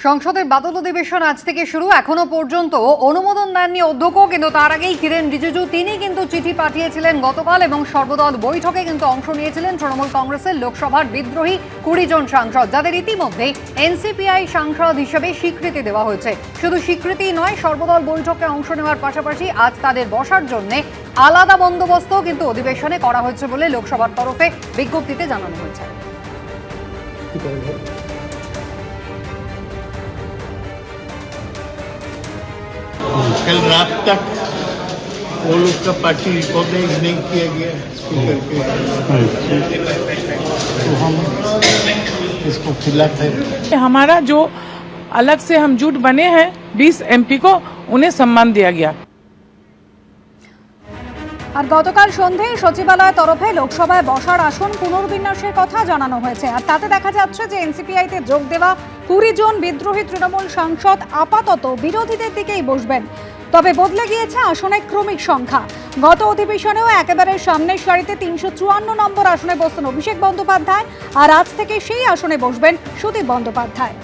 সংসদের বাদল অধিবেশন আজ থেকে শুরু। এখনো পর্যন্ত অনুমোদন দেননি অধ্যক্ষ, কিন্তু তার আগেই কিরেন রিজিজু তিনি কিন্তু চিঠি পাঠিয়েছিলেন গতকাল এবং সর্বদল বৈঠকে কিন্তু অংশ নিয়েছিলেন তৃণমূল কংগ্রেসের লোকসভার বিদ্রোহী 20 জন সাংসদ, যাদের ইতিমধ্যে এনসিপিআই সাংসদ হিসেবে স্বীকৃতি দেওয়া হয়েছে। শুধু স্বীকৃতি নয়, সর্বদল বৈঠকে অংশ নেওয়ার পাশাপাশি আজ তাদের বসার জন্য আলাদা বন্দোবস্ত কিন্তু অধিবেশনে করা হয়েছে বলে লোকসভার তরফে বিজ্ঞপ্তিতে জানানো হয়েছে। कल रात तक वो लोग का पार्टी रिकॉग्नाइज नहीं किया गया स्पीकर के, तो हम इसको खिलाफ है। हमारा जो अलग से हम जुट बने हैं 20 एमपी को, उन्हें सम्मान दिया गया। আর গতকাল সন্ধ্যায় সচিবালয় তরফে লোকসভায় বসার আসন পুনর্বিন্যাসের কথা জানানো হয়েছে। আর তাতে দেখা যাচ্ছে যে এনসিপিআইতে যোগ দেওয়া 20 জন বিদ্রোহী তৃণমূল সাংসদ আপাতত বিরোধীদের দিকেই বসবেন। তবে বদলে গিয়েছে আসনের ক্রমিক সংখ্যা। গত অধিবেশনেও একেবারে সামনের সারিতে 354 নম্বর আসনে বসতেন অভিষেক বন্দ্যোপাধ্যায়, আর আজ থেকে সেই আসনে বসবেন সুদীপ বন্দ্যোপাধ্যায়।